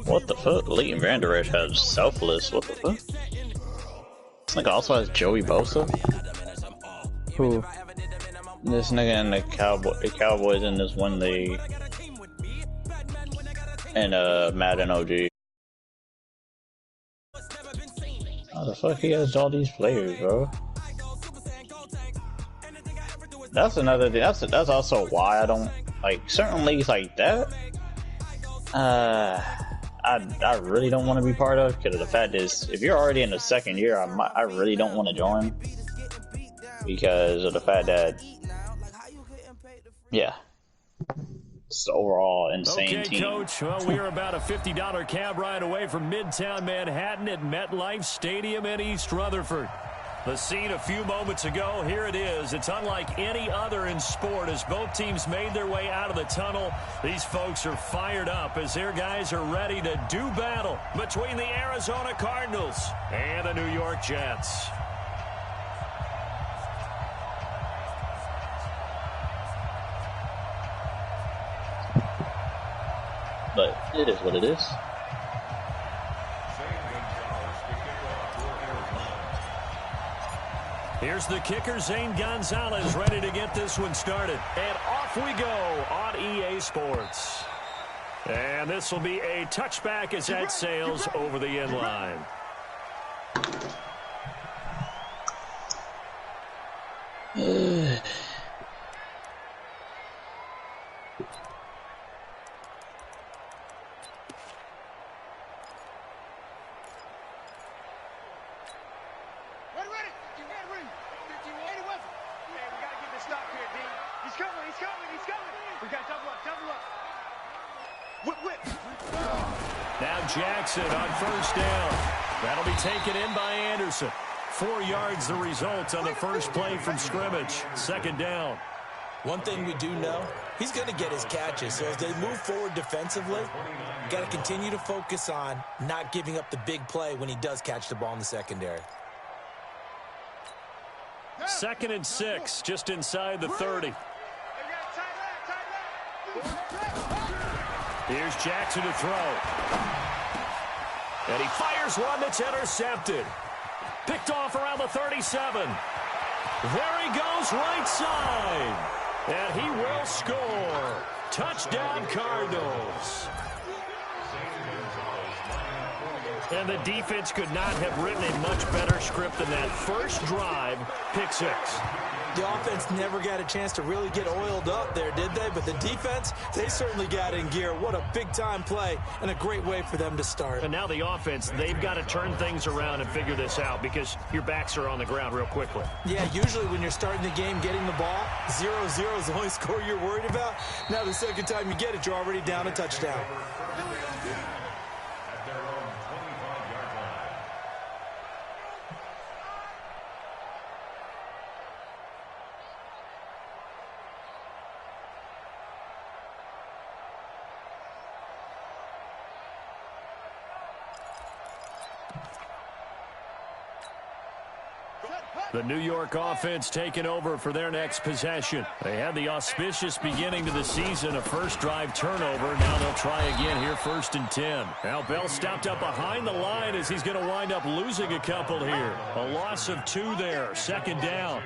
What the fuck? Leighton Vander Esch has selfless. What the fuck? This nigga also has Joey Bosa. Who? This nigga and the Cowboys in this one league. And Madden OG. How the fuck he has all these players, bro? That's another thing. That's also why I don't like certain leagues like that. I really don't want to be part of, because the fact is, if you're already in the second year, I really don't want to join, because of the fact that, yeah, it's the overall insane team. Coach. Well, we are about a $50 cab ride away from Midtown Manhattan at MetLife Stadium in East Rutherford. The scene a few moments ago, here it is. It's unlike any other in sport as both teams made their way out of the tunnel. These folks are fired up as their guys are ready to do battle between the Arizona Cardinals and the New York Jets. But it is what it is. Here's the kicker, Zane Gonzalez, ready to get this one started. And off we go on EA Sports. And this will be a touchback as that sails over the end line. Now Jackson on first down. That'll be taken in by Anderson. 4 yards the result on the first play from scrimmage. Second down. One thing we do know, he's going to get his catches. So as they move forward defensively, got to continue to focus on not giving up the big play when he does catch the ball in the secondary. 2nd and 6, just inside the 30. Here's Jackson to throw. And he fires one that's intercepted. Picked off around the 37. There he goes, right side. And he will score. Touchdown, Cardinals. And the defense could not have written a much better script than that. First drive, pick 6. The offense never got a chance to really get oiled up there, did they? But the defense, they certainly got in gear. What a big-time play and a great way for them to start. And now the offense, they've got to turn things around and figure this out because your backs are on the ground real quickly. Yeah, usually when you're starting the game, getting the ball, 0-0 is the only score you're worried about. Now the second time you get it, you're already down a touchdown. The New York offense taking over for their next possession. They had the auspicious beginning to the season, a first drive turnover. Now they'll try again here, 1st and 10. Now Bell stopped up behind the line as he's going to wind up losing a couple here. A loss of 2 there, 2nd down.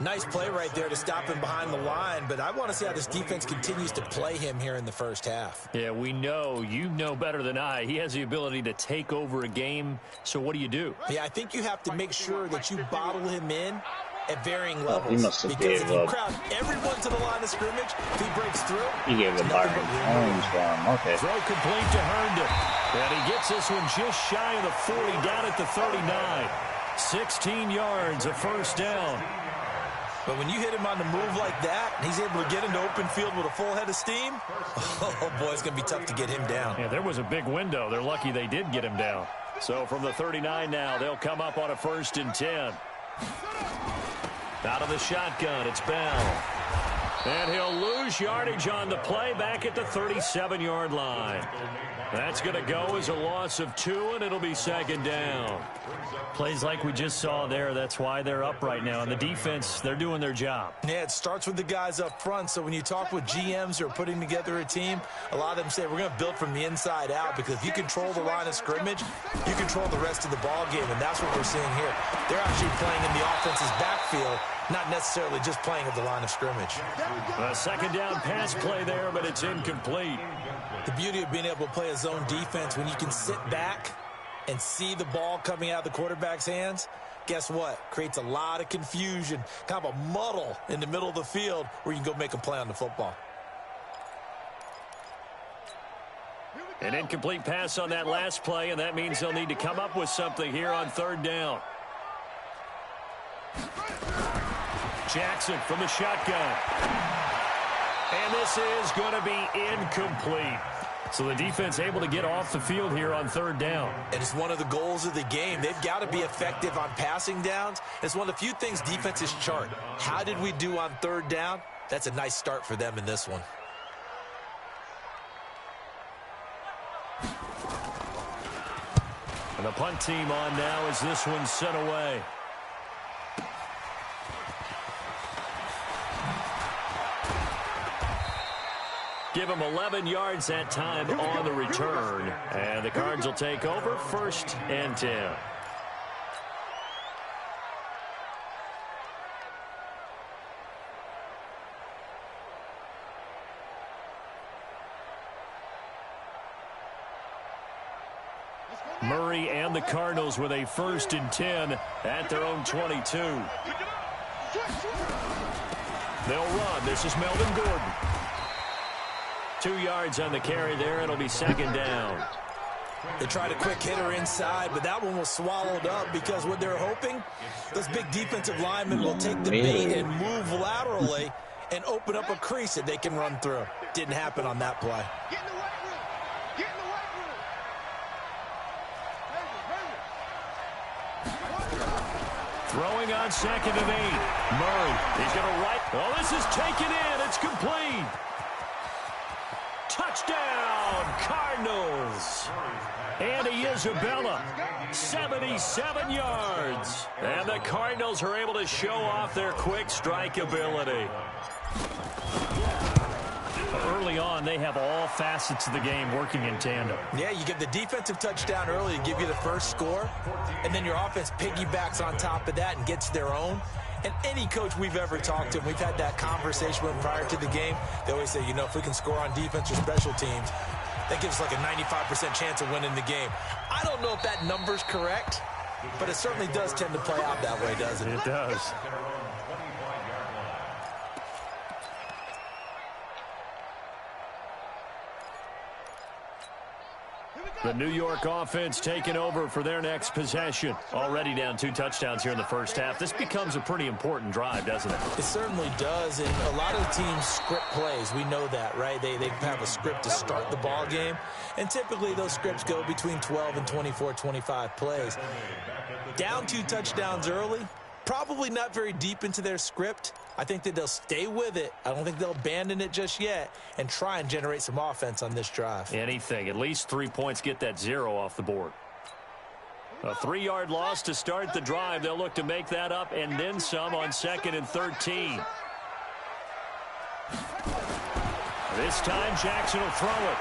Nice play right there to stop him behind the line, but I want to see how this defense continues to play him here in the first half. Yeah, we know. You know better than I. He has the ability to take over a game, so what do? Yeah, I think you have to make sure that you bottle him in at varying levels. Because if you crowd everyone to the line of scrimmage, if he breaks through, he gave the Byron Jones one. Okay. Throw complete to Herndon. And he gets this one just shy of the 40, down at the 39. 16 yards, a first down. But when you hit him on the move like that, and he's able to get into open field with a full head of steam, oh, boy, it's going to be tough to get him down. Yeah, there was a big window. They're lucky they did get him down. So from the 39 now, they'll come up on a 1st and 10. Out of the shotgun, it's Bell. And he'll lose yardage on the play back at the 37-yard line. That's going to go as a loss of 2, and it'll be second down. Plays like we just saw there. That's why they're up right now. And the defense, they're doing their job. Yeah, it starts with the guys up front. So when you talk with GMs who are putting together a team, a lot of them say we're going to build from the inside out, because if you control the line of scrimmage, you control the rest of the ball game, and that's what we're seeing here. They're actually playing in the offense's backfield, not necessarily just playing at the line of scrimmage. A second down pass play there, but it's incomplete. The beauty of being able to play a zone defense, when you can sit back and see the ball coming out of the quarterback's hands, guess what? Creates a lot of confusion, kind of a muddle in the middle of the field where you can go make a play on the football. An incomplete pass on that last play, and that means they'll need to come up with something here on third down. Jackson from the shotgun. And this is going to be incomplete. So the defense able to get off the field here on third down. And it's one of the goals of the game. They've got to be effective on passing downs. It's one of the few things defenses chart. How did we do on third down? That's a nice start for them in this one. And the punt team on now as this one's sent away. Give them 11 yards that time on the return. And the Cards will take over, 1st and 10. Murray and the Cardinals with a 1st and 10 at their own 22. They'll run. This is Melvin Gordon. 2 yards on the carry there. It'll be second down. They tried a quick hitter inside, but that one was swallowed up because what they're hoping, those big defensive linemen will take the bait and move laterally and open up a crease that they can run through. Didn't happen on that play. Throwing on 2nd and 8. Murray, he's going to right. Oh, this is taken in. It's complete. Touchdown, Cardinals. Andy Isabella, 77 yards. And the Cardinals are able to show off their quick strike ability. Early on, they have all facets of the game working in tandem. Yeah, you get the defensive touchdown early to give you the first score, and then your offense piggybacks on top of that and gets their own. And any coach we've ever talked to, we've had that conversation with prior to the game, they always say, you know, if we can score on defense or special teams, that gives us like a 95% chance of winning the game. I don't know if that number's correct, but it certainly does tend to play out that way, doesn't it? It does. The New York offense taking over for their next possession. Already down 2 touchdowns here in the first half. This becomes a pretty important drive, doesn't it? It certainly does, and a lot of teams script plays. We know that, right? They have a script to start the ball game, and typically those scripts go between 12 and 24, 25 plays. Down 2 touchdowns early, probably not very deep into their script. I think that they'll stay with it. I don't think they'll abandon it just yet and try and generate some offense on this drive. Anything. At least 3 points, get that 0 off the board. A 3-yard loss to start the drive. They'll look to make that up and then some on 2nd and 13. This time Jackson will throw it.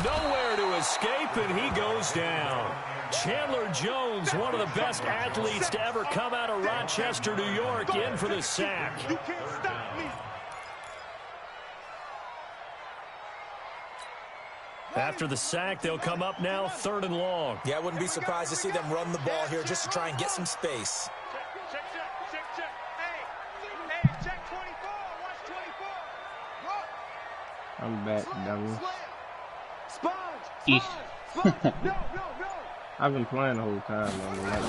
Nowhere to escape, and he goes down. Chandler Jones, one of the best athletes to ever come out of Rochester, New York, in for the sack. You can't stop me. After the sack, they'll come up now 3rd and long. Yeah, I wouldn't be surprised to see them run the ball here just to try and get some space. Check. Hey, check 24. Watch 24. I'm back, dummy. Sponge. No. I've been playing the whole time, man.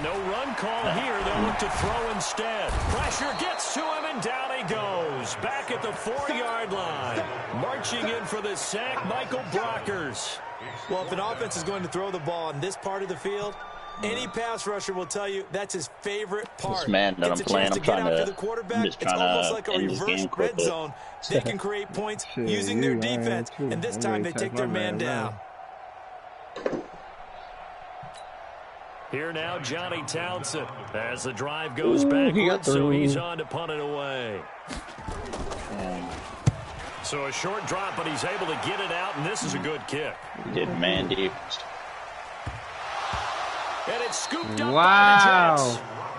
No run call here. They'll look to throw instead. Pressure gets to him, and down he goes. Back at the 4-yard line. Marching in for the sack, Michael Brockers. Well, if an offense is going to throw the ball in this part of the field, Any pass rusher will tell you that's his favorite part. This man that I'm playing, I'm trying to. I'm just trying to end this game quickly. Zone. They can create points using their defense, and this time they take their man down. Here now, Johnny Townsend. As the drive goes backwards, so he's on to punt it away. So a short drop, but he's able to get it out, and this is a good kick. He did man defense. And it's scooped up by the Jets.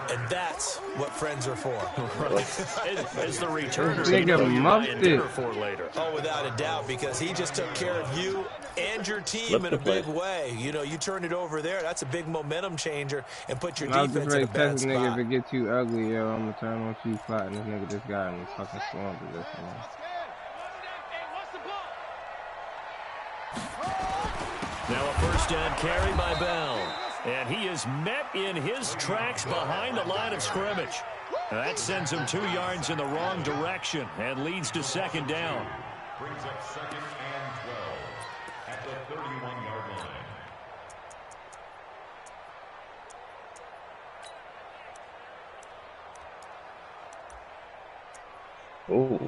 And that's what friends are for. As the returner, Nigga for later. Oh, without a doubt, because he just took care of you and your team in a big way. You know, you turn it over there, that's a big momentum changer, and put your defense in a bad spot. Nigga, if it get too ugly, yo, I'm gonna turn on you plotting this nigga, this guy in the fucking swamp of this one. Now a first down carry by Bell. And he is met in his tracks behind the line of scrimmage. That sends him 2 yards in the wrong direction and leads to second down. Brings up second and 12 at the 31-yard line. Oh.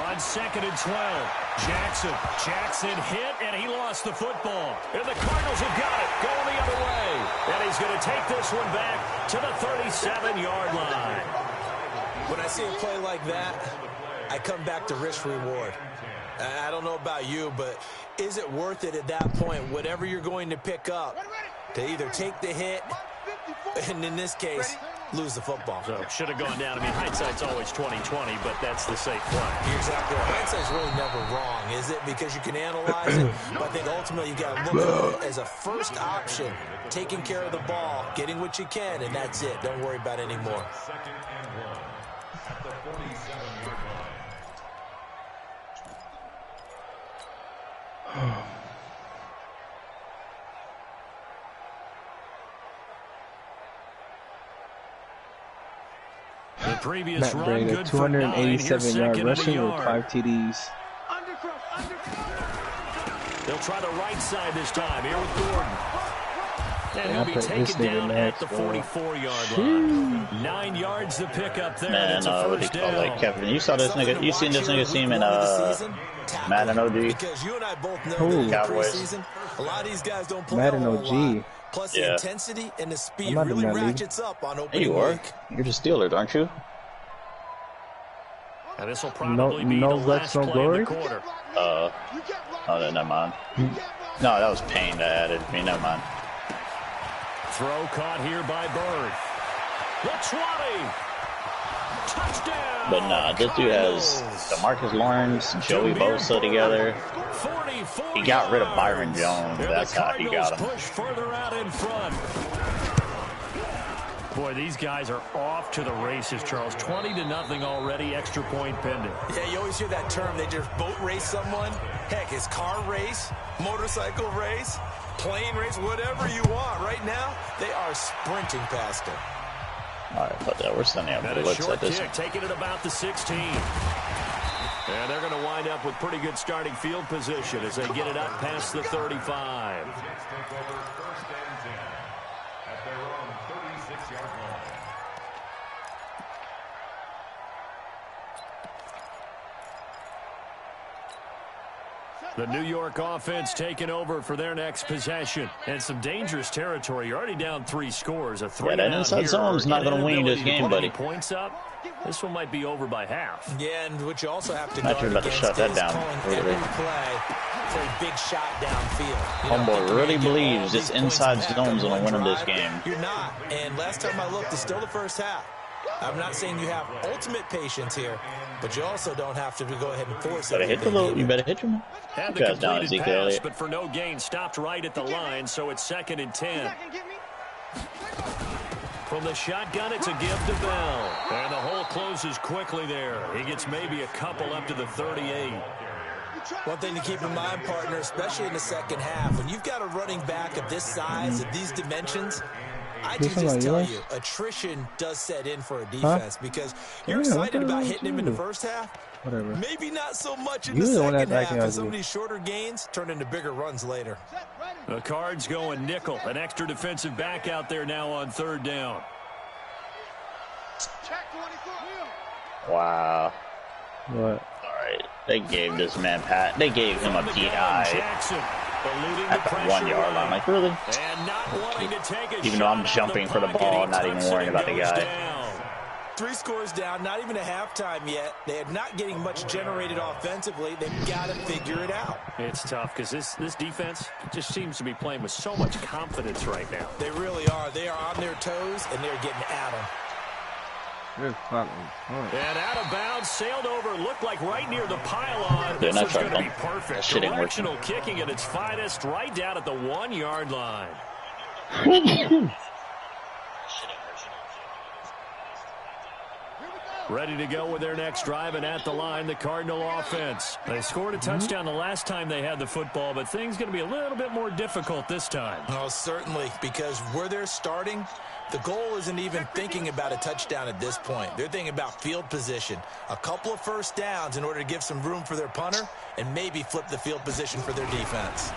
On second and 12, Jackson hit, and he lost the football. And the Cardinals have got it, going the other way. And he's going to take this one back to the 37-yard line. When I see a play like that, I come back to risk-reward. I don't know about you, but is it worth it at that point, whatever you're going to pick up, to either take the hit, and in this case, lose the football? So should have gone down. I mean, hindsight's always 20/20, but that's the safe play. You're exactly right. Hindsight's really never wrong, is it? Because you can analyze it, but I think ultimately you got to look at it as a first option, taking care of the ball, getting what you can, and that's it. Don't worry about it anymore. Second and 1 at the 47-yard line. The previous Matt run, Brady, good for 9. 287-yard rushing with 5 TDs. They'll try the right side this time. Here with Gordon. And he'll be put this taken down next, at the bro. 44-yard line. 9 yards to pick up there. Man, It's a what do you first call down. that, Kevin? You saw this nigga? You seen this nigga team in Madden OG? Because you and I both know that in the Cowboys. preseason, a lot of these guys don't play Madden a whole OG. lot. Plus, the intensity and the speed I'm really not in that ratchets up on There opening you are. week. You're the Steelers, aren't you? And this will probably be no the guts, last no play glory? of the quarter. Oh, then never mind. No, that was Payne that added me. Never mind. Throw caught here by Bird. The 20. Touchdown. But nah, this dude has DeMarcus Lawrence, Joey Bosa together. 44 He got rid of Byron yards. Jones. And That's the how he got him. Cardinals push further out in front. Boy, these guys are off to the races, Charles. 20-0 already, extra point pending. Yeah, you always hear that term. They just boat race someone. Heck, it's car race, motorcycle race, plane race, whatever you want. Right now, they are sprinting past him. All right, but we're sending out And a bullets short at this. kick, taking it about the 16. And they're going to wind up with pretty good starting field position as they get it up past the 35. Jets take over first and 10 at their own 36-yard line. The New York offense taking over for their next possession. And some dangerous territory. You're already down 3 scores. A 3 that out inside here, zone's not gonna win you this inability to game, put buddy. any points up. This one might be over by half. Yeah, and what you also have to Not guard sure about to against shut that is down. calling every play for a big shot downfield. You know, Homeboy thinking really you're gonna get all believes these this points inside back zone's on gonna one win him this drive. game. You're not. And last time I looked, it's still the first half. I'm not saying you have ultimate patience here, but you also don't have to go ahead and force it. You better hit him. And You the guys down, completed Ezekiel pass, Elliott. but for no gain, stopped right at the line, so it's 2nd and 10. From the shotgun, it's a give to Bell. And the hole closes quickly there. He gets maybe a couple up to the 38. One thing to keep in mind, partner, especially in the second half, when you've got a running back of this size, of these dimensions, I can just tell you, attrition does set in for a defense because you're excited about hitting him in the first half. Whatever. Maybe not so much in the second half, and some of these shorter gains turn into bigger runs later. The Cards going nickel. An extra defensive back out there now on third down. Wow. What? All right. They gave this man They gave him a PI at the 1 yard line. Like, really? Even though I'm jumping for the ball, not even worrying about the guy. 3 scores down, not even a halftime yet. They're not getting much generated offensively. They've got to figure it out. It's tough because this defense just seems to be playing with so much confidence right now. They really are. They are on their toes, and they're getting at them. And out of bounds, sailed over, looked like right near the pylon. This is going to be perfect. Directional kicking at its finest, right down at the 1 yard line. Ready to go with their next drive, and at the line, the Cardinal offense. They scored a touchdown the last time they had the football, but things going to be a little bit more difficult this time. Oh, certainly, because where they're starting, the goal isn't even thinking about a touchdown at this point. They're thinking about field position, a couple of first downs in order to give some room for their punter, and maybe flip the field position for their defense.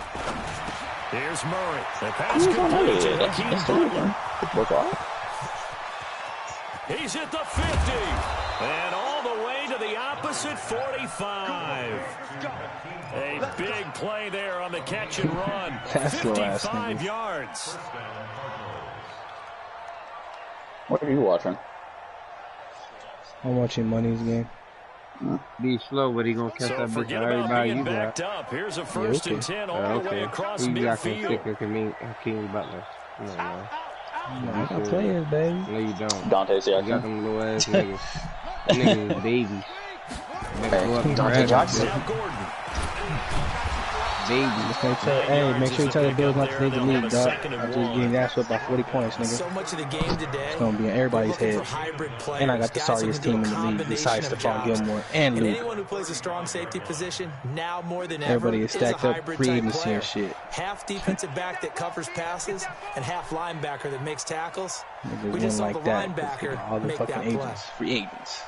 Here's Murray. The pass complete to Hakeem Butler. He's at the 50. And all the way to the opposite 45. A big play there on the catch and run. 55 yards. What are you watching? I'm watching Money's game. Be slow, but he gonna catch that bitch. Everybody you got. Up. Here's a first and 10 all the way across midfield. Hakeem Butler. I got players, baby. No, you don't. Dante's I got them little ass niggas. Niggas babies. Dante Jackson. Hey, make sure you tell the Bills not to leave the league, dog. I just getting asked up by 40 points, nigga. So much of the game today, it's gonna be in everybody's head. And I got the sorriest team in the league besides Stephon Gilmore and Luke. Anyone who plays a strong safety position now more than ever, everybody is stacked up, free agency and shit. Half defensive back that covers passes and half linebacker that makes tackles. Niggas we just saw like the that. linebacker All the make fucking that agents, play. free agents.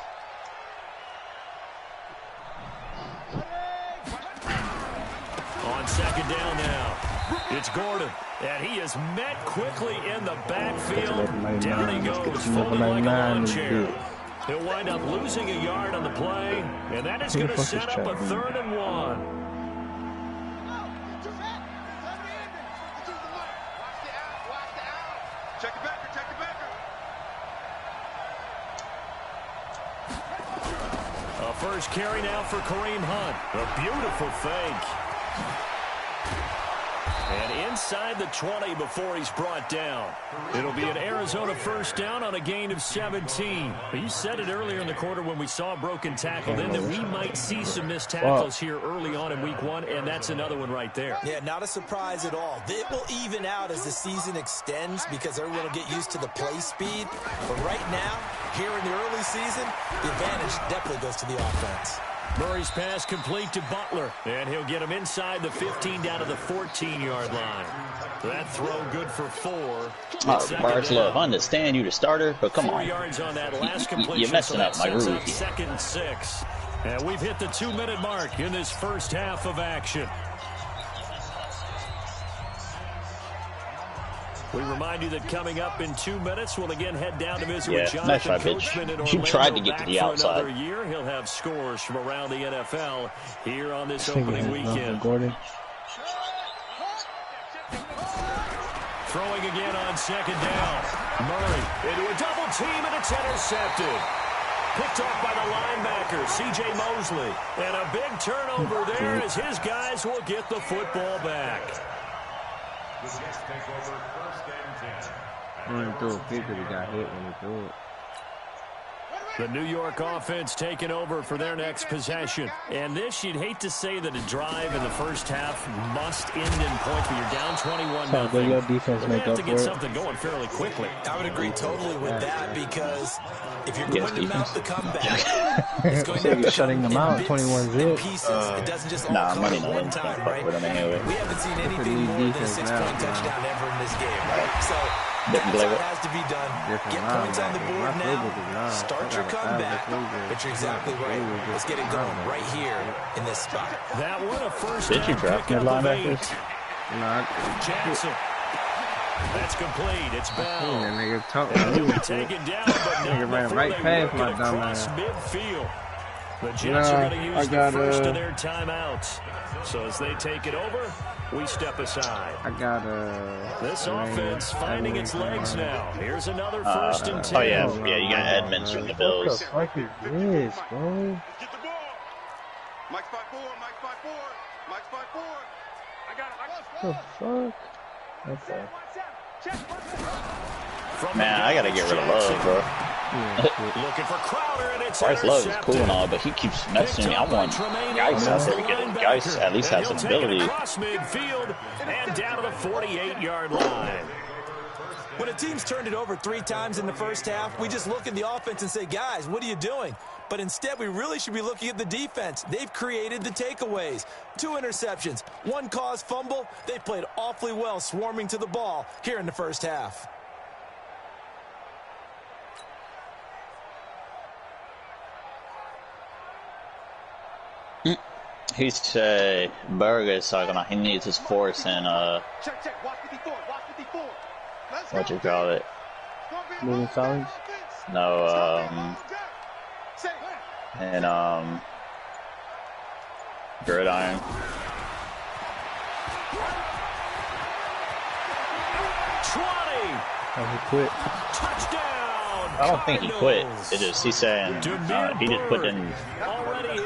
On second down now, it's Gordon, and he is met quickly in the backfield. Down he goes, folded like a lawn chair. He'll wind up losing a yard on the play, and that is going to set up a 3rd and 1. A first carry now for Kareem Hunt. A beautiful fake. And inside the 20 before he's brought down. It'll be an Arizona first down on a gain of 17. You said it earlier in the quarter when we saw a broken tackle then that we might see some missed tackles here early on in week 1, and that's another one right there. Yeah, not a surprise at all. It will even out as the season extends because everyone will get used to the play speed. But right now, here in the early season, the advantage definitely goes to the offense. Murray's pass complete to Butler, and he'll get him inside the 15 down to the 14-yard line. That throw good for 4. Bart Love, I understand you the starter, but come 4 on. yards on that last completion. You're messing up my groove. 2nd and 6. And we've hit the 2-minute mark in this first half of action. We remind you that coming up in 2 minutes, we'll again head down to visit with Jonathan Coachman in Orlando. You tried to get to the outside. Another year. He'll have scores from around the NFL here on this opening weekend. Gordon. Throwing again on second down. Murray into a double team, and it's intercepted. Picked off by the linebacker, C.J. Mosley. And a big turnover there as his guys will get the football back. The Jets take over 1st and 10. He threw a pick because he got hit when he threw it. The New York offense taking over for their next possession. And this, you'd hate to say that a drive in the first half must end in points, but you're down 21-0. Your defense They make have up to for get it. something going fairly quickly. I would agree totally with that because if you're going to mount the comeback, it's going to have to shutting them out, 21-0. pieces. It doesn't just all Nah, come money at no one one's time, gonna fuck right? with them anyway. We haven't seen anything more than a 6-point touchdown ever in this game, right? So that's believe what it. has to be done. Get points on the board now. Start your comeback. But you're exactly right. Let's get it going right here in this spot. That one a first Did you down draft pickup mid of linebackers? 8. Jackson. That's complete. It's Bell. Yeah, nigga, talk. And he'll be taken down, but not Nigga ran before right they past work my it dumb across ass. midfield. The Jets are going to use the got, first of their timeouts. So as they take it over, we step aside. I got This offense finding its legs now. Here's another first and 10. Oh yeah, you got Edmonds from the Bills. What the fuck is this, bro? Get the ball. Mike's 5-4. Mike's 5-4. Mike's 5-4. I got it. What the fuck? Okay. Man, I gotta get rid of Love, bro. Looking for Crowder, and it's Bryce Love is intercepted. cool and all, but he keeps messing me. I want Geis out there to get it. Geis at least has an ability. Across midfield and down to the 48-yard line. When a team's turned it over 3 times in the first half, we just look at the offense and say, guys, what are you doing? But instead, we really should be looking at the defense. They've created the takeaways. 2 interceptions, 1 caused fumble. They played awfully well swarming to the ball here in the first half. He said Burgess talking about he needs his force and Check. Watch 54. Watch 54. Let's what you call it? Moving silence. No, and gridiron. Oh, he quit. Touchdown! I don't think he quit. It is he's saying he just put in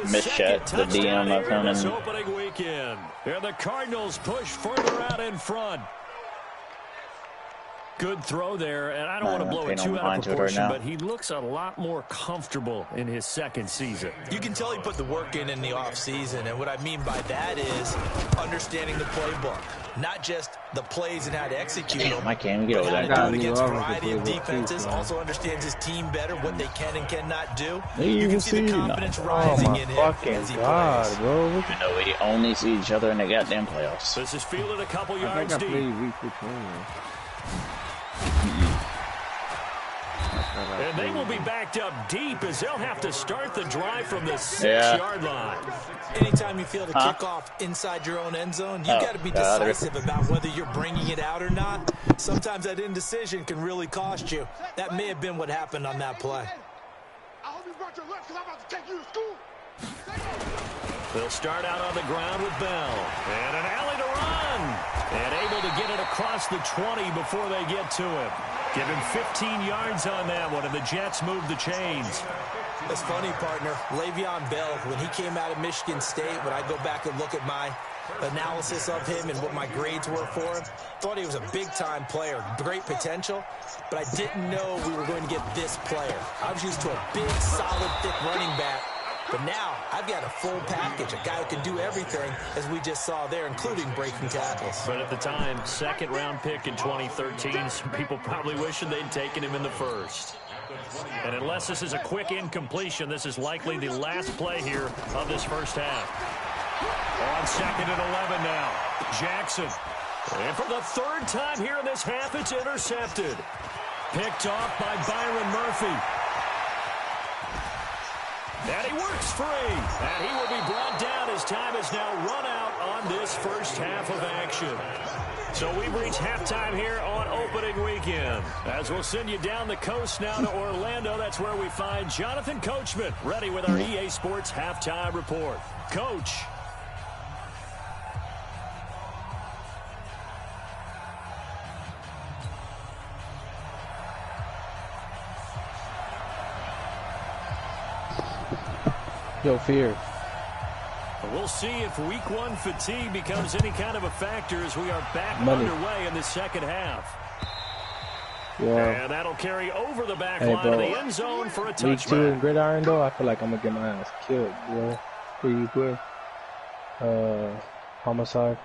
mischat the DM of him this and opening weekend. And the Cardinals push further out in front. Good throw there, and I don't want to blow it too out of proportion, but he looks a lot more comfortable in his second season. You can tell he put the work in the offseason, and what I mean by that is understanding the playbook, not just the plays and how to execute them. I can't get over How to that. do it against a variety of defenses. Also understands his team better, what they can and cannot do. You can see the confidence rising in him as he plays. Bro. Even though we only see each other in the goddamn playoffs. This is fielded a couple yards I deep. played week 15. And they will be backed up deep as they'll have to start the drive from the 6-yard line. Anytime you feel the kickoff inside your own end zone, you've got to be decisive about whether you're bringing it out or not. Sometimes that indecision can really cost you. That may have been what happened on that play. I hope you brought your lunch because I'm about to take you to school. They'll start out on the ground with Bell. And an alley to run. And able to get it across the 20 before they get to him. Give him 15 yards on that one, and the Jets move the chains. It's funny, partner. Le'Veon Bell, when he came out of Michigan State, when I go back and look at my analysis of him and what my grades were for him, thought he was a big-time player, great potential, but I didn't know we were going to get this player. I was used to a big, solid, thick running back. But now, I've got a full package, a guy who can do everything, as we just saw there, including breaking tackles. But at the time, second-round pick in 2013, some people probably wishing they'd taken him in the first. And unless this is a quick incompletion, this is likely the last play here of this first half. On 2nd and 11 now, Jackson. And for the 3rd time here in this half, it's intercepted. Picked off by Byron Murphy. And he works free. And he will be brought down as time has now run out on this first half of action. So we've reached halftime here on opening weekend. As we'll send you down the coast now to Orlando, that's where we find Jonathan Coachman ready with our EA Sports halftime report. Coach. Yo, Fear. We'll see if week 1 fatigue becomes any kind of a factor as we are back Money. underway in the second half. Yeah. And that'll carry over the back line of the end zone for a touchback. Week 2 in gridiron, though, I feel like I'm going to get my ass killed, bro. Who you play? Homicide.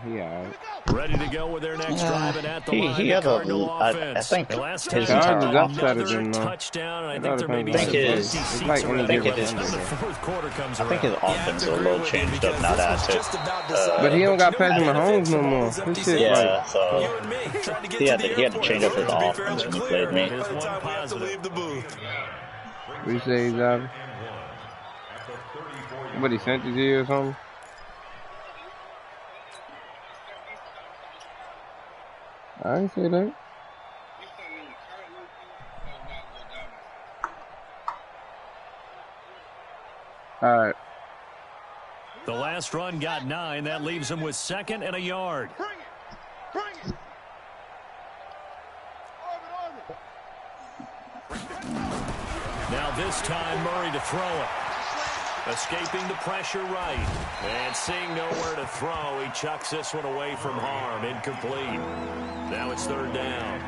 Yeah. Ready to go with their next drive and at the line. He had I think last his time entire another touchdown, and I think there may be I some think empty seats around the fourth quarter comes around. I think his offense is a little changed up now that but he don't got Patrick Mahomes no more. This shit, yeah, so he had to change up his offense when he played me. What you say, Xavier? Somebody sent it to you or something? I didn't say that. All right. The last run got 9. That leaves him with 2nd and a yard. Now this time Murray to throw it. Escaping the pressure right. And seeing nowhere to throw, he chucks this one away from harm. Incomplete. Now it's 3rd down.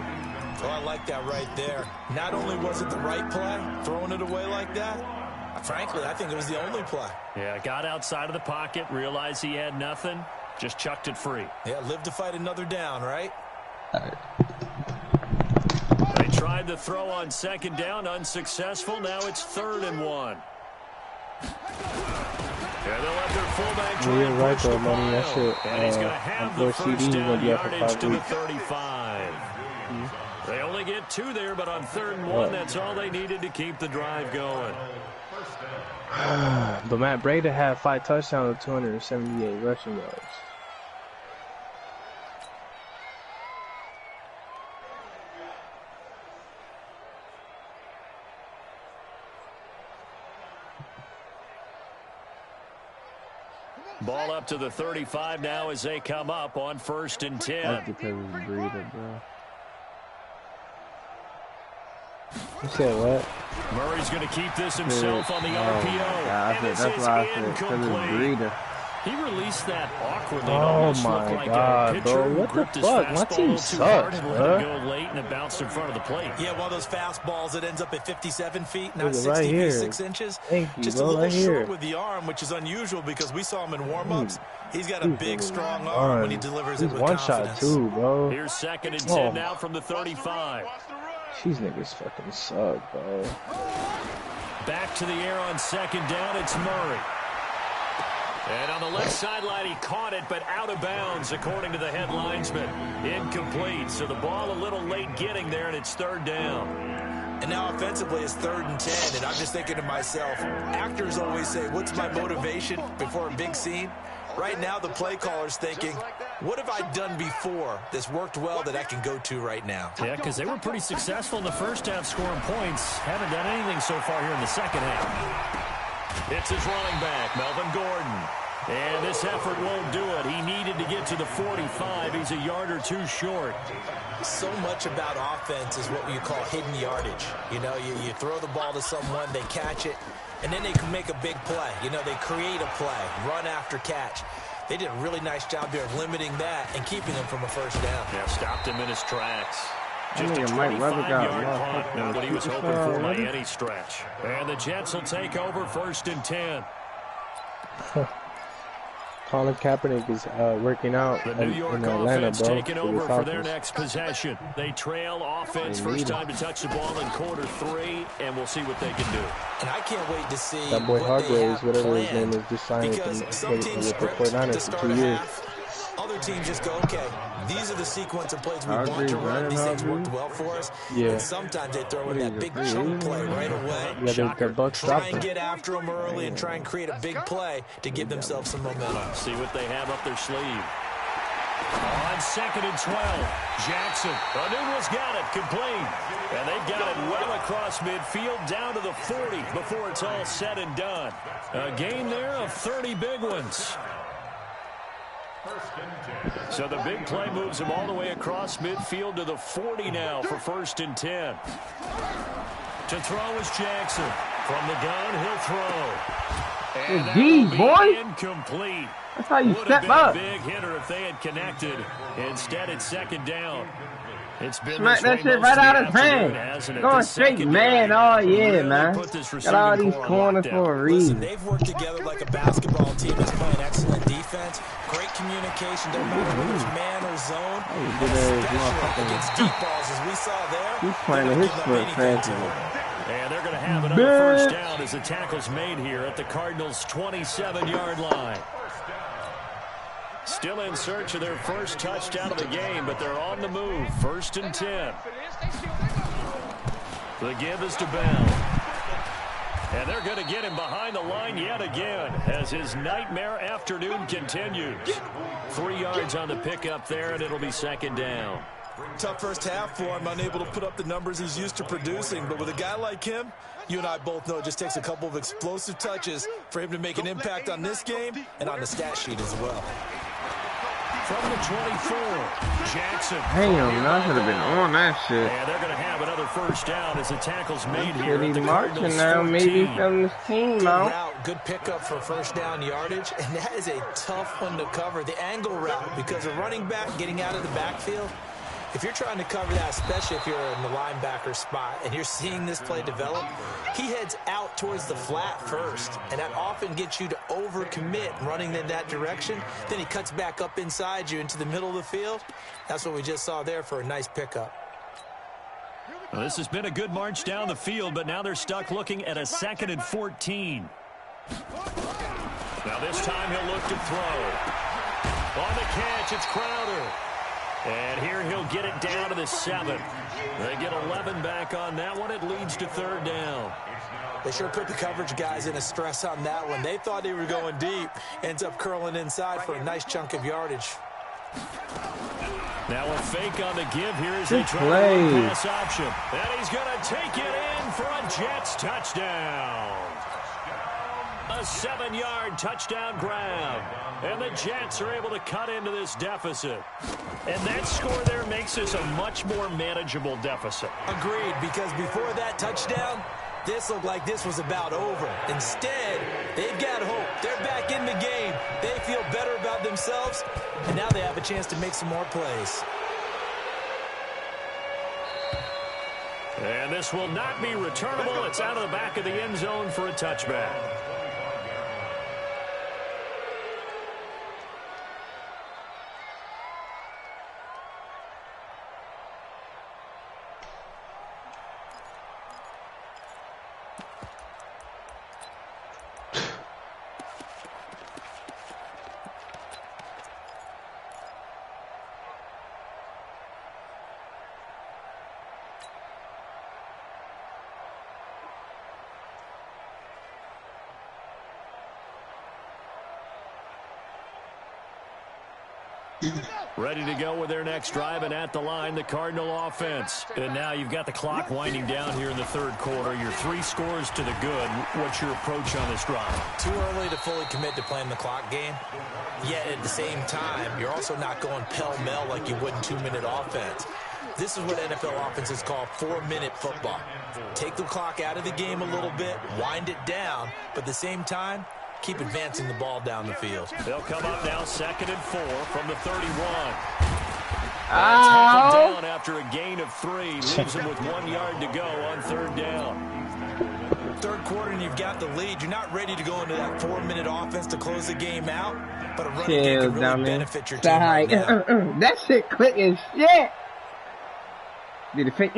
Oh, I like that right there. Not only was it the right play, throwing it away like that, frankly, I think it was the only play. Yeah, got outside of the pocket, realized he had nothing, just chucked it free. Yeah, live to fight another down, right? All right. They tried the throw on 2nd down, unsuccessful. Now it's 3rd and 1. Yeah, they'll let their fullback try and push the ball. And he's going to have the first down yardage to the 35. They only get 2 there, but on 3rd and 1, that's all they needed to keep the drive going. But Matt Breida had 5 touchdowns with 278 rushing yards. Ball up to the 35 now as they come up on 1st and 10. That's because of the Breida, bro. You said what? Murray's going to keep this himself on the RPO. Yeah, that's why I said because of the Breida. He released that awkwardly. Oh my God, bro! What the fuck? My team sucks, bro. Go late and it bounced in front of the plate. Yeah, one of those fastballs that ends up at 57 feet, not Right 60 here. 6 inches. Thank you, Just bro, a little right short here. with the arm, which is unusual because we saw him in warm-ups. He's got a big, strong arm when he delivers it with one confidence. shot too, bro. Here's 2nd and 10 now from the 35. These niggas fucking suck, bro. Back to the air on 2nd down. It's Murray. And on the left sideline, he caught it, but out of bounds, according to the head linesman. Incomplete. So the ball a little late getting there, and it's 3rd down. And now offensively, it's 3rd and 10. And I'm just thinking to myself, actors always say, what's my motivation before a big scene? Right now, the play caller's thinking, what have I done before that's worked well that I can go to right now? Yeah, because they were pretty successful in the first half scoring points. Haven't done anything so far here in the second half. It's his running back, Melvin Gordon. And this effort won't do it. He needed to get to the 45. He's a yard or 2 short. So much about offense is what you call hidden yardage. You know, you throw the ball to someone, they catch it, and then they can make a big play. You know, they create a play, run after catch. They did a really nice job there of limiting that and keeping him from a first down. Yeah, stopped him in his tracks. Just a Mike Weber got 25-yard punt, not what he was hoping for by any stretch. And the Jets will take over 1st and 10. Colin Kaepernick is working out The New York in Atlanta, offense bro. taking over for their next possession. They trail offense, first time to touch the ball in quarter 3, and we'll see what they can do. And I can't wait to see That boy what they Hargraves, have whatever his planned, name is, just signed because some with teams the script 49ers to for start 2 a years. half. Other teams just go, okay, these are the sequence of plays we want to Hargraves, run. These things Hargraves. worked well for us. Yeah. And sometimes they throw in that is big it? chunk play right away. Yeah, the Bucks Try stopped and him. get after them early and try and create a big play to give themselves some momentum. See what they have up their sleeve. On 2nd and 12, Jackson. Anunwa's got it, complete. And they've got it well across midfield, down to the 40 before it's all said and done. A game there of 30 big ones. So the big play moves him all the way across midfield to the 40 now for 1st and 10. To throw is Jackson. From the gun, he'll throw. And D, boy. Incomplete. That's how you Would step have been up. a big hitter if they had connected. Instead, it's second down. It's been Smack that shit right out his hand. Going straight man all year, man. Got all these corners for a reason. Listen, they've worked together like a basketball team that's playing excellent defense. Great communication, no matter whether it's man or zone. Especially against deep balls, as we saw there. He's playing his foot fast. And they're going to have another first down as the tackle's made here at the Cardinals' 27-yard line. Still in search of their first touchdown of the game, but they're on the move. 1st and 10. The give is to Bell. And they're going to get him behind the line yet again as his nightmare afternoon continues. 3 yards on the pickup there, and it'll be second down. Tough first half for him, unable to put up the numbers he's used to producing. But with a guy like him, you and I both know it just takes a couple of explosive touches for him to make an impact on this game and on the stat sheet as well. From the 24, Jackson. Damn, I should have been on that shit. And they're going to have another first down as the tackle's made here. He's marching now, maybe from this team out. Good pickup for first down yardage, and that is a tough one to cover. The angle route, because a running back getting out of the backfield, if you're trying to cover that, especially if you're in the linebacker spot and you're seeing this play develop, he heads out towards the flat first, and that often gets you to overcommit running in that direction. Then he cuts back up inside you into the middle of the field. That's what we just saw there for a nice pickup. Well, this has been a good march down the field, but now they're stuck looking at a 2nd and 14. Now this time he'll look to throw. On the catch, it's Crowder. And here he'll get it down to the 7. They get 11 back on that one. It leads to 3rd down. They sure put the coverage guys in a stress on that one. They thought they were going deep. Ends up curling inside for a nice chunk of yardage. Now a fake on the give here as they try to run pass option. And he's going to take it in for a Jets touchdown. A 7-yard touchdown grab. And the Jets are able to cut into this deficit. And that score there makes this a much more manageable deficit. Agreed, because before that touchdown, this looked like this was about over. Instead, they've got hope. They're back in the game. They feel better about themselves, and now they have a chance to make some more plays. And this will not be returnable. It's out of the back of the end zone for a touchback. Ready to go with their next drive, and at the line, the Cardinal offense. And now you've got the clock winding down here in the 3rd quarter. Your 3 scores to the good. What's your approach on this drive? Too early to fully commit to playing the clock game. Yet at the same time, you're also not going pell-mell like you would in 2-minute offense. This is what NFL offenses call 4-minute football. Take the clock out of the game a little bit, wind it down, but at the same time, keep advancing the ball down the field. They'll come up now 2nd and 4 from the 31. Ow. Down after a gain of 3. Leaves them with 1 yard to go on 3rd down. 3rd quarter and you've got the lead. You're not ready to go into that 4-minute offense to close the game out, but a running game can really benefit your team right now. That shit quick as shit. Did it fake?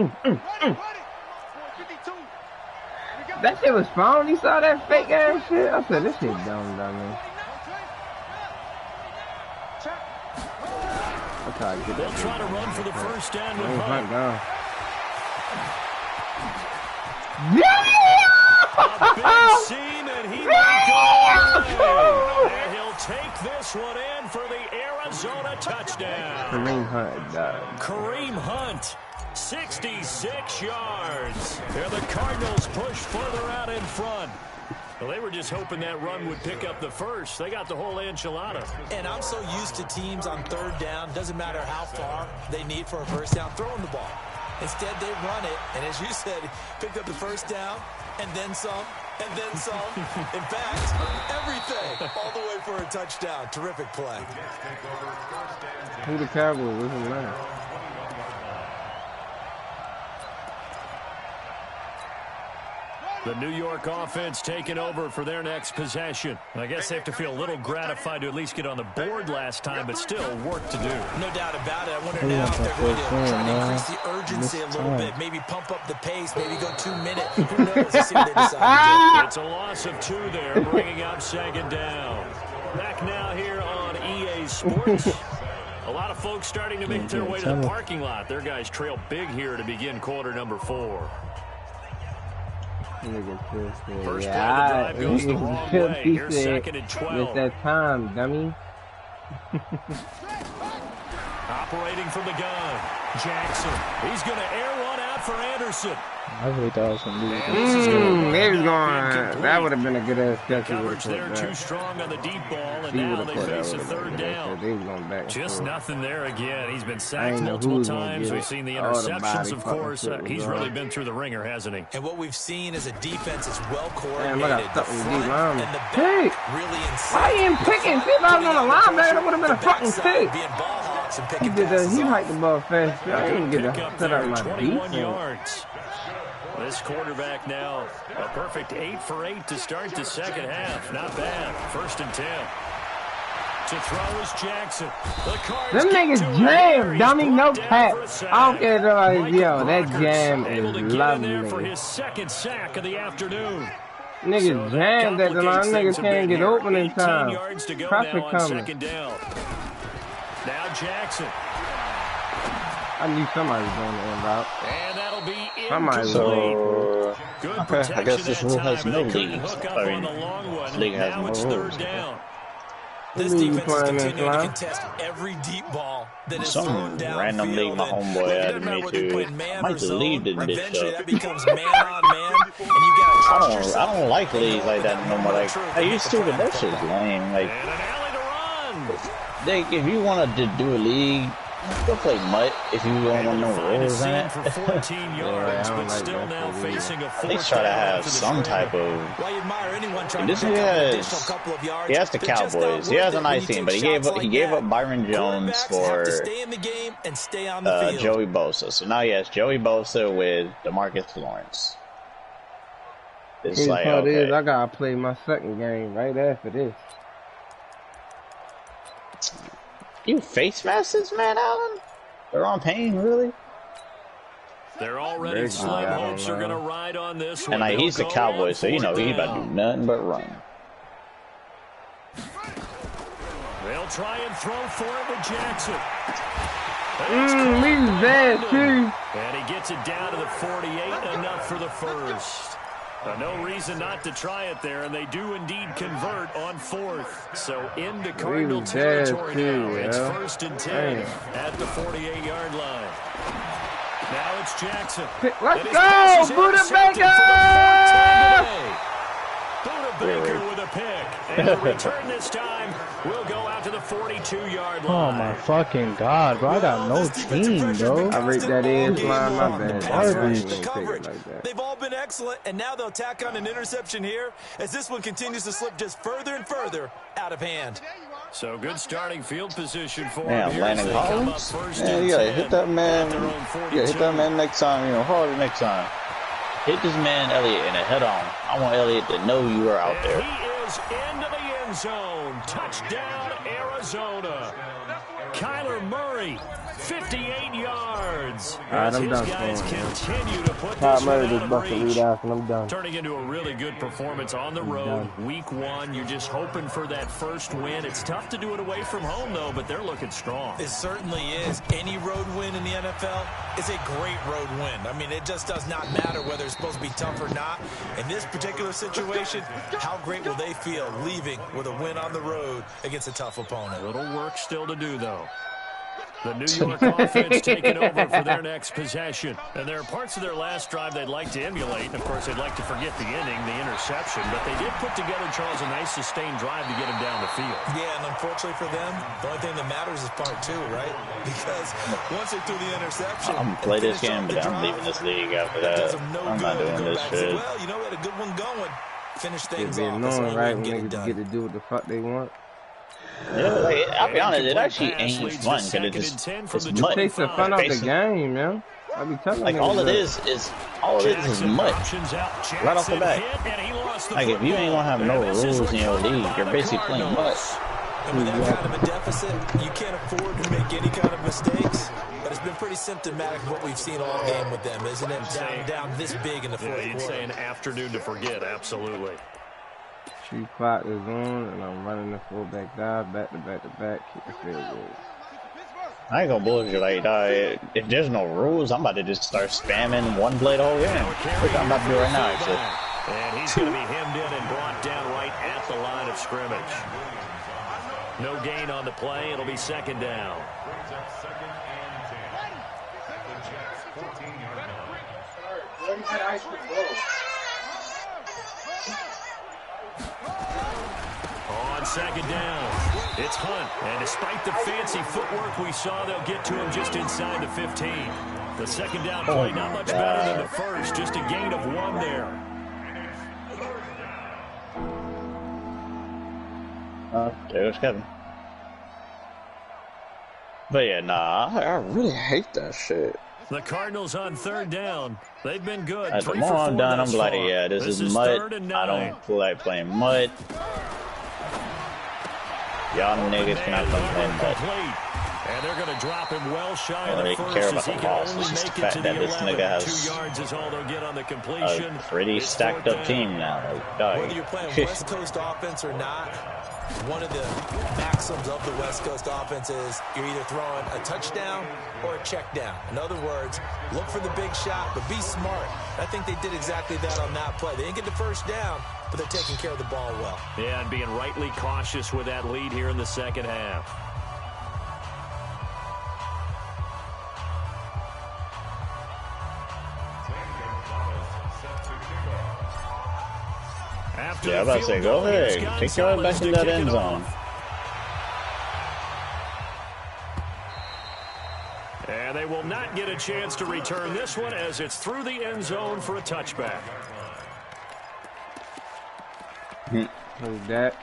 That shit was phone. You saw that fake ass shit? I said, this shit dumb. They'll try to run for the first down with Hunt. A big seam, and he might go away. And he'll take this one in for the Arizona touchdown. Kareem Hunt. 66 yards. And the Cardinals push further out in front. Well, they were just hoping that run would pick up the first. They got the whole enchilada. And I'm so used to teams on 3rd down, doesn't matter how far they need for a first down, throwing the ball. Instead, they run it, and as you said, picked up the first down, and then some, And then some. In fact, everything. All the way for a touchdown. Terrific play. Who the Cowboys? Doesn't matter. The New York offense taking over for their next possession. I guess they have to feel a little gratified to at least get on the board last time, but still work to do. No doubt about it. I wonder now if they're going to try to increase the urgency a little bit. Maybe pump up the pace. Maybe go 2 minutes. Who knows? Let's see what they decide to do. It's a loss of 2 there, bringing up second down. Back now here on EA Sports. A lot of folks starting to make their way to the parking lot. Their guys trail big here to begin quarter number 4. First play of the drive goes the wrong way. Here's second and 12. It's that time, dummy. Operating from the gun. Jackson. He's going to air one out for Anderson. I really thought it was some movie. They was going. That would have been a good ass catch. Coverage there too strong on the deep ball, and now they face a third down. Just nothing there again. He's been sacked multiple times. We've seen the interceptions, of course. He's really been through the ringer, hasn't he? And what we've seen is a defense that's well coordinated. Hey, why you ain't picking? If I was on the linebacker, that would have been a fucking pick. He hiked the ball fast. I didn't get to set out my 21 yards. This quarterback now a perfect 8 for 8 to start the second half. Not bad. First and 10. To throw is Jackson. Them niggas jam, dummy, no cap. I don't care if they're yo, that jam is lovely. For his second sack of the afternoon. Niggas jammed at the line. Niggas can't get open in time. Traffic coming. Now Jackson. I knew somebody was going to end route. And that'll be So, good I guess this rule has no leagues. I mean, league has no rules. This defense is continuing to contest every deep ball that is thrown down. Random league my homeboy added me to. I might delete in this Eventually, stuff. that becomes man on man, and you got I don't like leagues like that no more. Like I used to, but that shit's lame. Like, if you want to do a league, go play Mutt if you don't want no rules in it. For 14 yards, I don't but like still that now for facing a At least try to have some type of. This nigga he has the Cowboys. He has a nice team, but he gave up Byron Jones for Joey Bosa. So now he has Joey Bosa with DeMarcus Lawrence. It's like, okay. I gotta play my second game right after this. You face masses, man, Allen? They're on pain, really? They're already slim hopes are going to ride on this one. And he's the Cowboy, so you know he's about to do nothing but run. They'll try and throw for it with Jackson. He's bad, too. And he gets it down to the 48, enough for the first. No reason not to try it there, and they do indeed convert on 4th. So into Cardinal territory now. It's 1st and 10 at the 48-yard line. Now it's Jackson. Let's go, Buddha Baker! Buddha Baker with a pick. And the return this time will go out to the 42-yard line. Oh, my fucking God, bro. I got no team, bro. I rate that edge line, my bad. They've all been excellent, and now they'll tack on an interception here as this one continues to slip just further and further out of hand. So good starting field position for him. Yeah, Landon Collins. Yeah, you gotta hit that man. You gotta hit that man next time, harder next time. Hit this man, Elliott, in a head-on. I want Elliott to know you are out there. He is into the end zone. Touchdown, Arizona. Kyler Murray, 58 yards. Alright, I'm done. Guys continue to put this one out of reach. And I'm done. Turning into a really good performance on the road. Week 1, you're just hoping for that first win. It's tough to do it away from home, though, but they're looking strong. It certainly is. Any road win in the NFL is a great road win. I mean, it just does not matter whether it's supposed to be tough or not. In this particular situation, how great will they feel leaving with a win on the road against a tough opponent? A little work still to do, though. The New York offense taking over for their next possession. And there are parts of their last drive they'd like to emulate. And, of course, they'd like to forget the inning, the interception. But they did put together, Charles, a nice sustained drive to get him down the field. Yeah, and unfortunately for them, the only thing that matters is part 2, right? Because once they threw the interception... I'm going to play this game, but I'm leaving this league after that. I'm not doing this shit. Well, we had a good one going. finish things It'd be off. That's the annoying, only way right? we When can get it niggas done. get to do what the fuck they want. Yeah, like, I'll be honest, it Incomplete actually pass ain't leads fun to because second it's and 10 just from it's the mud. It takes the fun Like, out the game, man. I be telling like niggas all it that. is mud. Options out. Right off the Jackson bat. hit, and he lost the Like if you ain't gonna have no rules in your league, you're basically playing mud. And with that kind of a deficit, you can't afford to make any kind of mistakes. But it's been pretty symptomatic of what we've seen all game with them, isn't it? Down this big in the fourth you'd quarter. say an afternoon to forget, absolutely. Shoot clock is on, and I'm running the fullback dive, back to back to back, kick the field goal. I ain't gonna bullshit like if there's no rules, I'm about to just start spamming one blade all game. Which I'm about to do right now, actually. And he's going to be hemmed in and brought down right at the line of scrimmage. No gain on the play. It'll be second down. Brings up second and 10. At the Jets' 14-yard line. On second down, it's Hunt. And despite the fancy footwork we saw, they'll get to him just inside the 15. The second down play not much better than the first. Just a gain of 1 there. There's Kevin. But yeah, nah, I really hate that shit. The Cardinals on third down. They've been good. The more I'm done, I'm like, yeah, this is mud. I don't like playing mud. Y'all niggas cannot come playing mud. And they're going to drop him well shy I of don't the really first care as about he the can loss. only It's just make the it to fact the that this 11. nigga 2 has yards is all they'll get on the completion. a pretty stacked up team now. Like, Whether you're playing West Coast offense or not, one of the maxims of the West Coast offense is you're either throwing a touchdown or a check down. In other words, look for the big shot, but be smart. I think they did exactly that on that play. They didn't get the first down, but they're taking care of the ball well. Yeah, and being rightly cautious with that lead here in the second half. Yeah, I'm about to say, go ahead. Take your way back in that end zone. And they will not get a chance to return this one as it's through the end zone for a touchback. Who's that?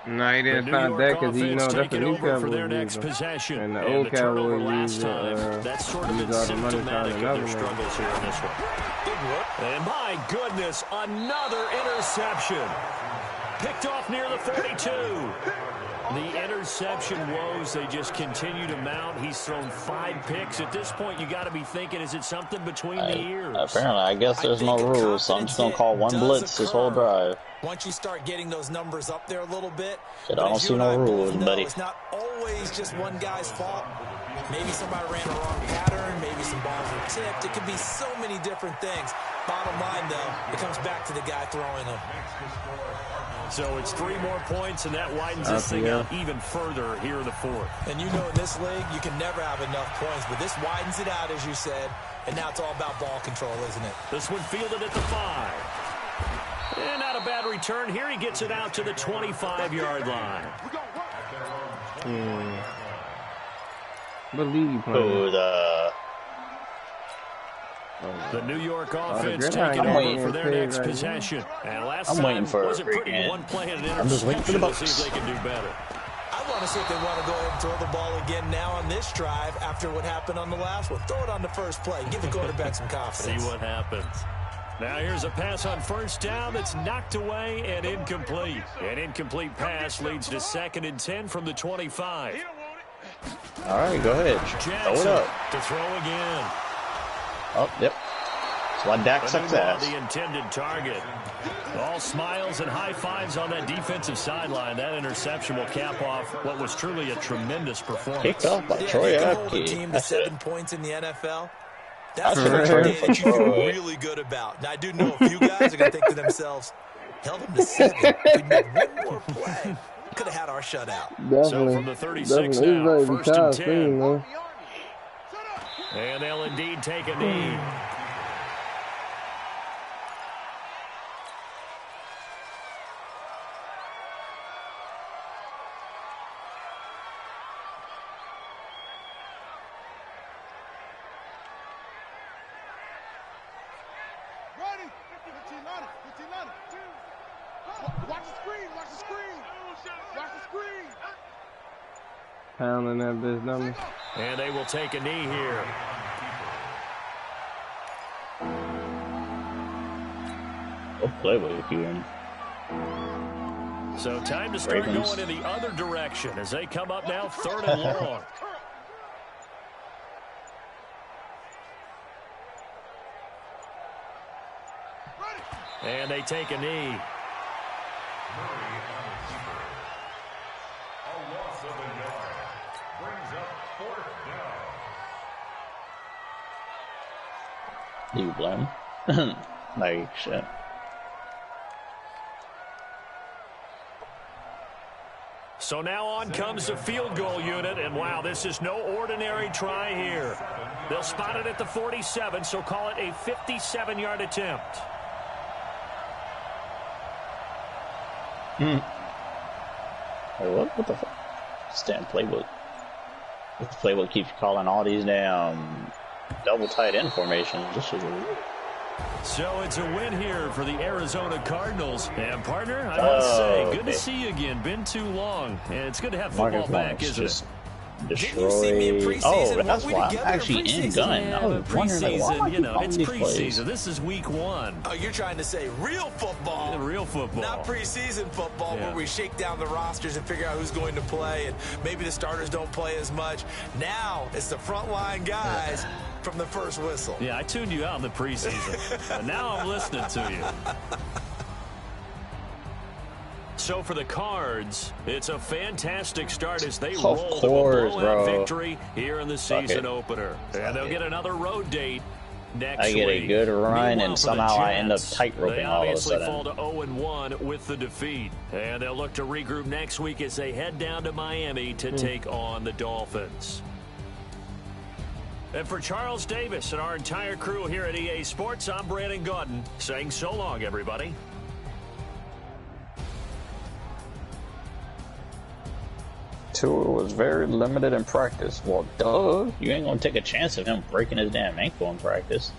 No, he didn't sign that because he know that's a new Cowboys user. And the old Cowboys use all the money signing another struggles here in this one. And my goodness, another interception. Picked off near the 42. The interception woes, they just continue to mount. He's thrown 5 picks. At this point, you got to be thinking, is it something between the ears? Apparently, I guess there's no rules, so I'm just going to call one blitz this whole drive. Once you start getting those numbers up there a little bit, I don't see no rules, buddy. It's not always just one guy's fault. Maybe somebody ran a wrong pattern. Maybe some balls were tipped. It could be so many different things. Bottom line, though, it comes back to the guy throwing them. So it's 3 more points, and that widens this thing out even further here in the fourth. And you know in this league, you can never have enough points, but this widens it out, as you said, and now it's all about ball control, isn't it? This one fielded at the 5. And not a bad return. Here he gets it out to the 25-yard line. What league you playing? The New York offense taking over for their next possession. And last time was a pretty one-play and an interception to see if they can do better. I want to see if they want to go ahead and throw the ball again now on this drive after what happened on the last one. Throw it on the first play. Give the quarterback some confidence. See what happens. Now here's a pass on first down that's knocked away and incomplete. An incomplete pass leads to 2nd and 10 from the 25. All right, go ahead. Throw it up. To throw again. Oh, yep. That's why Dak sucks ass. The intended target. All smiles and high fives on that defensive sideline. That interception will cap off what was truly a tremendous performance. Kicked off by Troy Apke. Team to 7 points in the NFL. That's a day that you feel really good about. Now, I do know a few guys are going to think to themselves, held him to 7. We made one more play. Could have had our shutout. Definitely. So from the 36 now, 1st and 10. And they'll indeed take a knee. Watch the screen. Watch the screen. Watch the screen. Pounding that bitch number. And they will take a knee here. We'll play with you. So time to start going in the other direction as they come up now 3rd and long. And they take a knee. A loss of a yard. Brings up 4th down. You blame? Like shit. So now on comes the field goal unit, and wow, this is no ordinary try here. They'll spot it at the 47, so call it a 57-yard attempt. Hey, what the fuck? Stand playbook. What the playbook keeps calling all these damn double tight end formations. This shit is weird. So it's a win here for the Arizona Cardinals. And partner, I must say, good to see you again. Been too long. And it's good to have football back, isn't it? Destroy. Oh, that's why I'm actually in gun. Yeah, I was wondering, like, why am I you know, it's these preseason. plays? This is week 1. Oh, you're trying to say real football. Yeah, real football. Not preseason football where we shake down the rosters and figure out who's going to play, and maybe the starters don't play as much. Now it's the frontline guys from the first whistle. Yeah, I tuned you out in the preseason. But now I'm listening to you. So for the Cards, it's a fantastic start as they roll to a blowout victory here in the season opener. And they'll get another road date next week. I get a good run, and somehow I end up tightroping all of a sudden. They obviously fall to 0-1 with the defeat. And they'll look to regroup next week as they head down to Miami to take on the Dolphins. And for Charles Davis and our entire crew here at EA Sports, I'm Brandon Gaudin saying so long, everybody. Tua was very limited in practice. Well, duh. You ain't gonna take a chance of him breaking his damn ankle in practice.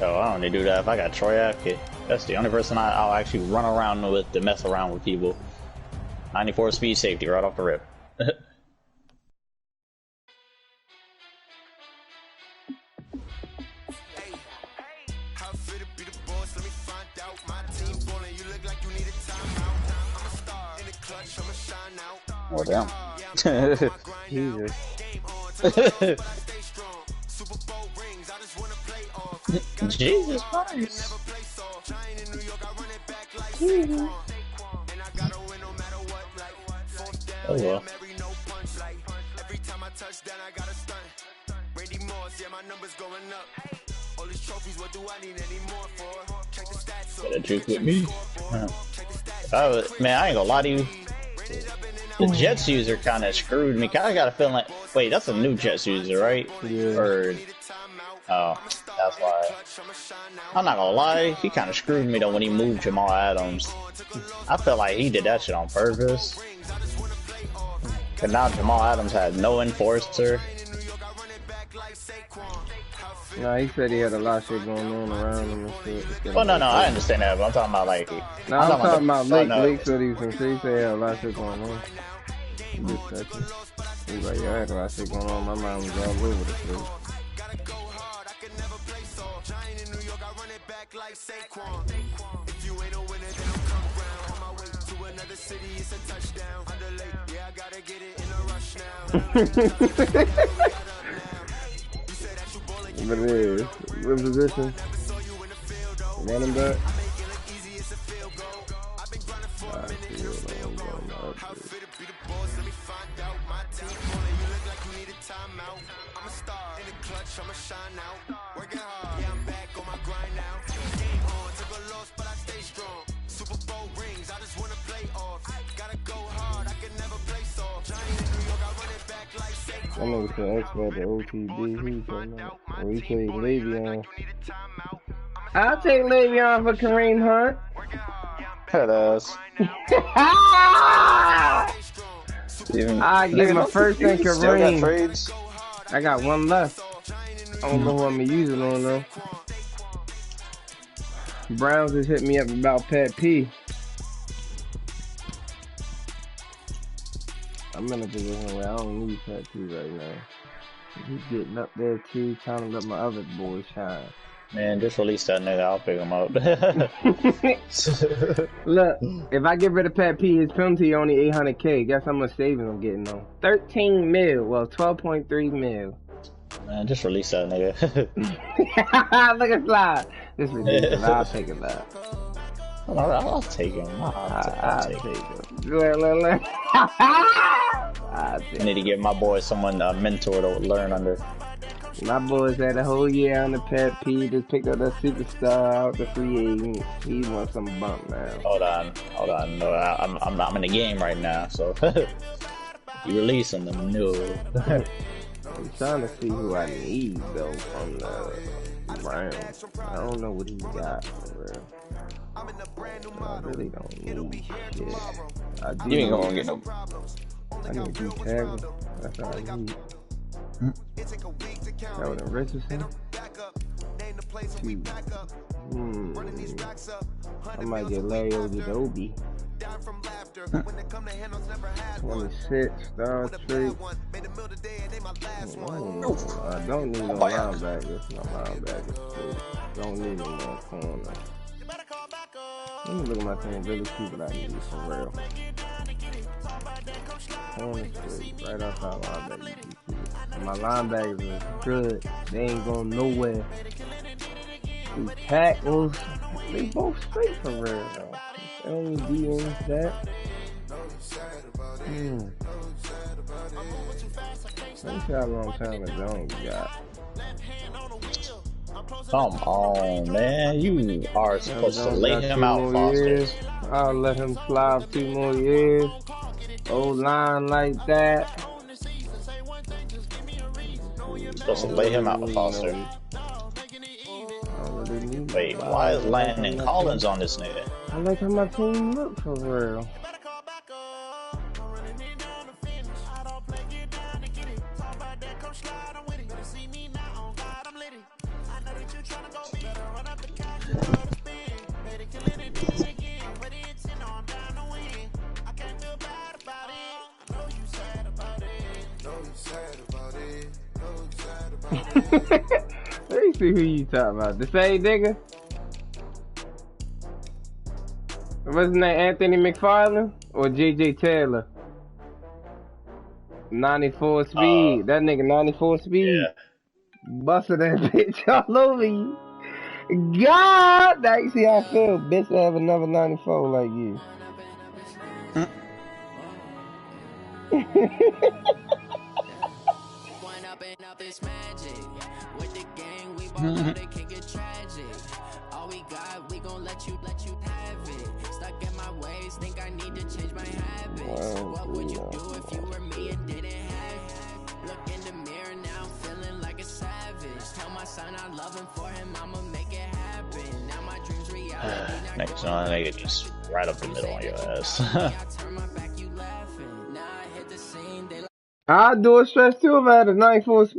Oh, I only do that if I got Troy Apke. That's the only person I'll actually run around with to mess around with people. 94 speed safety right off the rip. Oh, damn. Jesus. Jesus Christ. Oh well. Every time I touch down, I got a stunt. Randy Moss, yeah, my numbers going up. All these trophies, what do I need any more for? Check the stats. Better juke with me. Man, I ain't gonna lie to you. The Jets user kind of screwed me. Kind of got a feeling like, wait, that's a new Jets user, right? Yeah. Or, oh, that's why. I'm not gonna lie, he kind of screwed me though when he moved Jamal Adams. I felt like he did that shit on purpose. Cause now Jamal Adams had no enforcer. No, he said he had a lot of shit going on around him and shit. Well, no, I understand that, but I'm talking about like. No, I'm talking about Lake said he was some shit. He said he had a lot of shit going on. Just second. He was like, yeah, I had a lot of shit going on. My mind was all over the place. But it is. What position? Running back? nigga said expert the OTB. Who you talking about? Or you say Le'Veon. I'll take Le'Veon for Kareem Hunt. That ass. I give my first and Kareem. Still got trades? I got one left. I don't know who I'm gonna use it on though. Browns just hit me up about Pat P. I'm in a position where I don't need Pat P right now. He's getting up there too, trying to let my other boys shine. Man, just release that nigga. I'll pick him up. Look, if I get rid of Pat P, his penalty only $800K. Guess how much savings I'm getting though? 13 mil. Well, 12.3 mil. Man, just release that nigga. Look at slide. Just release it. I'll take it back. I'll take him. I'll take him. Look. I need to give my boy someone a mentor to learn under. My boys had a whole year on the Pat P. Just picked up that superstar out the free agent. He wants some bump now. Hold on. No, I'm in the game right now, so you releasing them? No. I'm trying to see who I need though from the Browns. I don't know what he got for real. I really don't need shit. You ain't gonna get no. I need to tackle. That's all I need. That was a Richardson. I might get Larry Ojedobi. 26 star trait. I don't need no linebackers. No linebackers. Don't need no more corner. Let me look at my team really see what I need for real. Corner straight, right outside linebacker. My linebackers are good. They ain't going nowhere. These tackles, they both straight for real though. LD and that. Let me see how long time the Jones got. Come on, man. You are supposed to lay him out, Foster. I'll let him slide 2 more years. Old line like that. Supposed to lay him out, Foster. Wait, why is Landon Collins on this nigga? I like how my team look for real. Let me see who you talking about. The same nigga? What's his name? Anthony McFarlane or JJ Taylor? 94 speed. That nigga 94 speed. Yeah. Busted that bitch all over you. God! Now you see how I feel. Bitch, I have another 94 like you. All we got, we gon' let you have it. Stuck in my ways, think I need to change my habits. What would you do if you were me and didn't have it? Look in the mirror now, I'm feeling like a savage. Tell my son I love him, for him I'ma make it happen. Now my dreams reality. Next one, nigga just right up the middle on your ass. I'll do a stretch too if I had a 94 speed.